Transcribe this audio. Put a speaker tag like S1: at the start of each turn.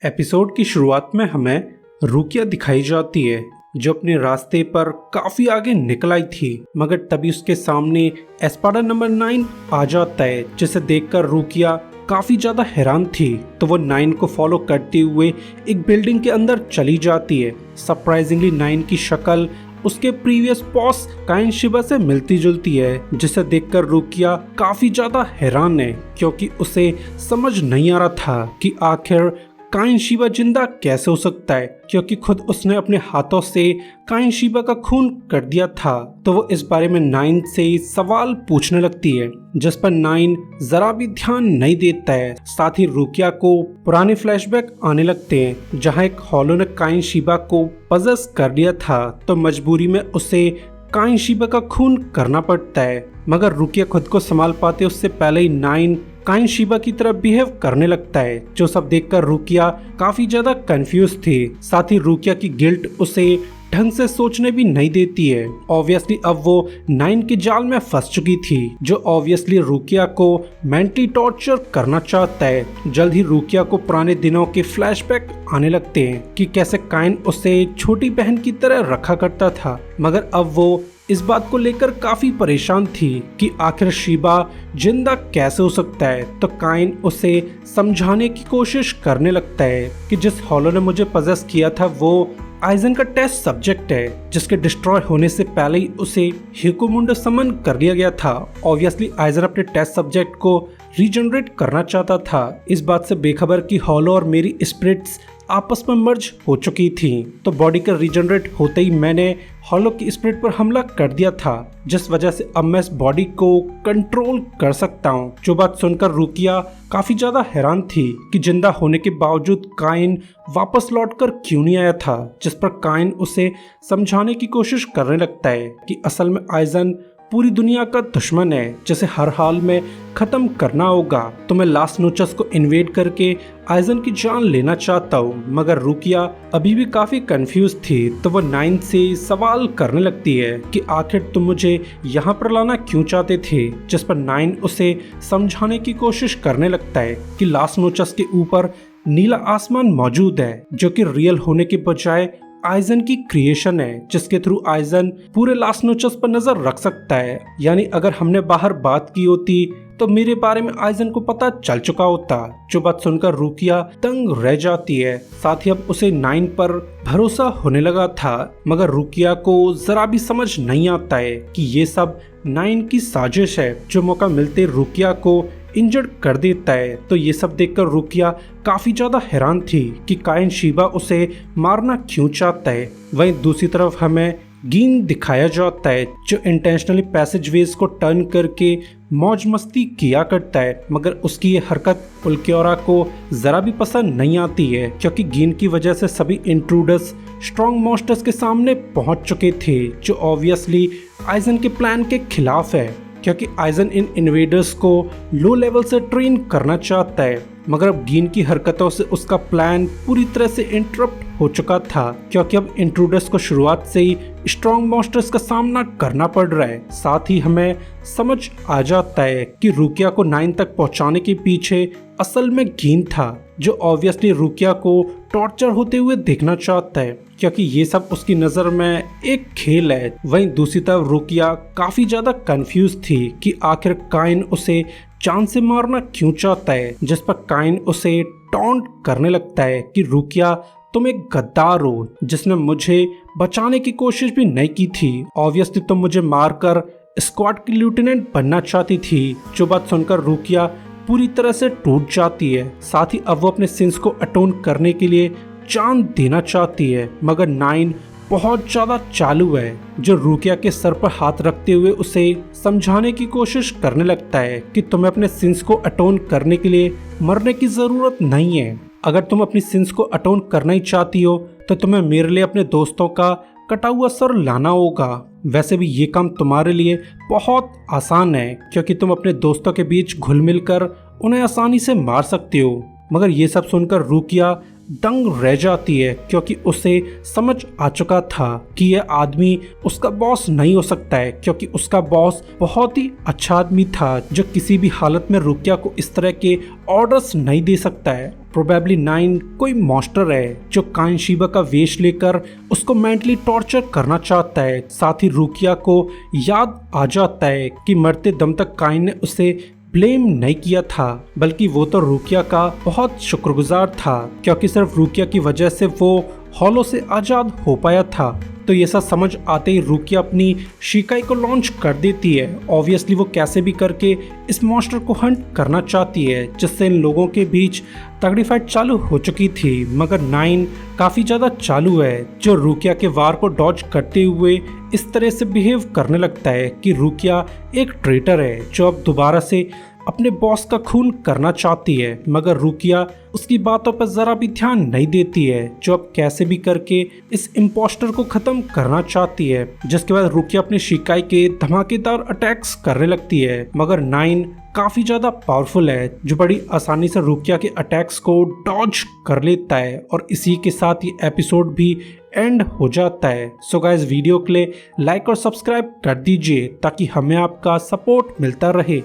S1: Episode की शुरुआत में हमें रुकिया दिखाई जाती है जो अपने रास्ते पर काफी आगे निकल आई थी, मगर तभी उसके सामने एस्पाडा नंबर 9 आ जाता है, जिसे देखकर रुकिया काफी ज्यादा हैरान थी। तो वो 9 को फॉलो करते हुए एक बिल्डिंग के अंदर चली जाती है। सरप्राइजिंगली 9 की शक्ल उसके प्रीवियस बॉस काइन शिबा से मिलती जुलती है, जिसे देखकर रुकिया काफी ज्यादा हैरान है, क्योंकि उसे समझ नहीं आ रहा था कि आखिर काइन शिबा जिंदा कैसे हो सकता है, क्योंकि खुद उसने अपने हाथों से काइन शिबा का खून कर दिया था। तो वो इस बारे में 9 से सवाल पूछने लगती है, जिस पर 9 जरा भी ध्यान नहीं देता है। साथ ही रुकिया को पुराने फ्लैशबैक आने लगते हैं, जहां एक हॉलो ने काइन शिबा को पजेस कर लिया था, तो मजबूरी में उसे काइन शिबा का खून करना पड़ता है। मगर रुकिया खुद को संभाल पाते उससे पहले ही 9 काइन शिबा की तरफ बिहेव करने लगता है, जो सब देखकर रुकिया काफी ज्यादा कंफ्यूज थी। साथ ही रुकिया की गिल्ट उसे ढंग से सोचने भी नहीं देती है। ऑब्वियसली अब वो 9 के जाल में फंस चुकी थी, जो ऑब्वियसली रुकिया को मेंटली टॉर्चर करना चाहता है। जल्द ही रुकिया को पुराने दिनों के फ्लैशबैक आने लगते हैं कि कैसे काइन उसे छोटी बहन की तरह रखा करता था, मगर अब वो इस बात को लेकर काफी परेशान थी कि आखिर शिबा जिंदा कैसे हो सकता है। तो काइन उसे समझाने की कोशिश करने लगता है कि जिस हॉलो ने मुझे पजेस किया था वो आइजन का टेस्ट सब्जेक्ट है, जिसके डिस्ट्रॉय होने से पहले ही उसे हिकुमुंडो समन कर लिया गया था। ऑब्वियसली आइजन अपने टेस्ट सब्जेक्ट को रीजनरेट करना चाहता था, इस बात से बेखबर कि हॉलो और मेरी स्पिरिट्स आपस में मर्ज हो चुकी थी। तो बॉडी का रीजनरेट होते ही मैंने हॉलो की स्पिरिट पर हमला कर दिया था, जिस वजह से अब मैं इस बॉडी को कंट्रोल कर सकता हूँ। जो बात सुनकर रुकिया काफी ज्यादा हैरान थी कि जिंदा होने के बावजूद काइन वापस लौटकर क्यों नहीं आया था, जिस पर काइन उसे समझाने की कोशिश करने लगता है कि असल में आइजन पूरी दुनिया का दुश्मन है, जिसे हर हाल में खत्म करना होगा। तो मैं लास्ट नोचस को इन्वेड करके आइजन की जान लेना चाहता हूँ। मगर रुकिया अभी भी काफी कंफ्यूज थी, तो वो 9 से सवाल करने लगती है कि आखिर तुम मुझे यहाँ पर लाना क्यों चाहते थे, जिस पर 9 उसे समझाने की कोशिश करने लगता है कि लास्ट नोचस के ऊपर नीला आसमान मौजूद है, जो कि रियल होने के बजाय आइजन की क्रिएशन है, जिसके थ्रू आइजन पूरे लास्ट नोचस पर नजर रख सकता है। यानी अगर हमने बाहर बात की होती तो मेरे बारे में आइजन को पता चल चुका होता। जो बात सुनकर रुकिया तंग रह जाती है। साथ ही अब उसे 9 पर भरोसा होने लगा था, मगर रुकिया को जरा भी समझ नहीं आता है कि ये सब 9 की साजिश है, जो मौका मिलते रुकिया को इंजर्ड कर देता है। तो ये सब देखकर रुकिया काफी ज्यादा हैरान थी कि काइन शिबा उसे मारना क्यों चाहता है। वहीं दूसरी तरफ हमें गीन दिखाया जाता है, जो इंटेंशनली पैसेजवेज को टर्न करके मौज मस्ती किया करता है, मगर उसकी ये हरकत उल्क्योरा को जरा भी पसंद नहीं आती है, क्योंकि गीन की वजह से सभी इंट्रूडर्स स्ट्रॉन्ग मॉन्स्टर्स के सामने पहुंच चुके थे, जो ऑब्वियसली आइजन के प्लान के खिलाफ है, क्योंकि आइजन इन इन्वेडर्स को लो लेवल से ट्रेन करना चाहता है। मगर अब गीन की हरकतों से उसका प्लान पूरी तरह से इंटरप्ट हो चुका था, क्योंकि अब इंट्रूडर्स को शुरुआत से ही स्ट्रॉन्ग मॉन्स्टर्स का सामना करना पड़ रहा है। साथ ही हमें समझ आ जाता है कि रुकिया को 9 तक पहुंचाने के पीछे असल में गीन था, जो ऑब्वियसली रुकिया को टॉर्चर होते हुए देखना चाहता है, क्योंकि ये सब उसकी नजर में एक खेल है। वहीं दूसरी तरफ रुकिया काफी ज्यादा कंफ्यूज थी कि आखिर काइन उसे जान से मारना क्यों चाहता है, जिस पर काइन उसे टॉन्ट करने लगता है कि रुकिया तुम एक गद्दार हो, जिसने मुझे बचाने की कोशिश भी नहीं की थी। ऑब्वियसली तुम मुझे मारकर स्क्वाड की लेफ्टिनेंट बनना चाहती थी। जो बात सुनकर रुकिया पूरी तरह से टूट जाती है। साथ ही अब वो अपने सिंस को अटोन करने के लिए जान देना चाहती है, मगर 9 बहुत ज्यादा चालू है, जो रुकिया के सर पर हाथ रखते हुए उसे समझाने की कोशिश करने लगता है कि तुम्हें अपने सिंस को अटोन करने के लिए मरने की जरूरत नहीं है। अगर तुम अपनी सिंस को अटोन करना ही चाहती हो तो तुम्हें मेरे लिए अपने दोस्तों का कटा हुआ सर लाना होगा। वैसे भी ये काम तुम्हारे लिए बहुत आसान है, क्योंकि तुम अपने दोस्तों के बीच घुल मिल कर उन्हें आसानी से मार सकते हो। मगर ये सब सुनकर रुकिया दंग रह जाती है, क्योंकि उसे समझ आ चुका था कि यह आदमी उसका बॉस नहीं हो सकता है, क्योंकि उसका बॉस बहुत ही अच्छा आदमी था, जो किसी भी हालत में रुकिया को इस तरह के ऑर्डर्स नहीं दे सकता है। प्रोबेबली 9 कोई मॉन्स्टर है जो काइन शिबा का वेश लेकर उसको मेंटली टॉर्चर करना चाहता है। साथ ही रुकिया को याद आ जाता है कि मरते दम तक काइन ने उसे ब्लेम नहीं किया था, बल्कि वो तो रुकिया का बहुत शुक्रगुजार था, क्योंकि सिर्फ रुकिया की वजह से वो हॉलो से आजाद हो पाया था। तो ये सब समझ आते ही रुकिया अपनी शिकाई को लॉन्च कर देती है। ऑब्वियसली वो कैसे भी करके इस मॉन्स्टर को हंट करना चाहती है, जिससे इन लोगों के बीच तगड़ी फाइट चालू हो चुकी थी। मगर 9 काफी ज्यादा चालू है, जो रुकिया के वार को डॉज करते हुए इस तरह से बिहेव करने लगता है कि रुकिया एक ट्रेटर है जो अब दोबारा से अपने बॉस का खून करना चाहती है। मगर रुकिया उसकी बातों पर जरा भी ध्यान नहीं देती है, जो अब कैसे भी करके इस इम्पोस्टर को खत्म करना चाहती है। जिसके बाद रुकिया अपने शिकाई के धमाकेदार अटैक्स करने लगती है। मगर 9 काफी ज्यादा पावरफुल है, जो बड़ी आसानी से रुकिया के अटैक्स को डॉज कर लेता है। और इसी के साथ ये एपिसोड भी एंड हो जाता है। सो गाइस, वीडियो के लिए लाइक और सब्सक्राइब कर दीजिए ताकि हमें आपका सपोर्ट मिलता रहे।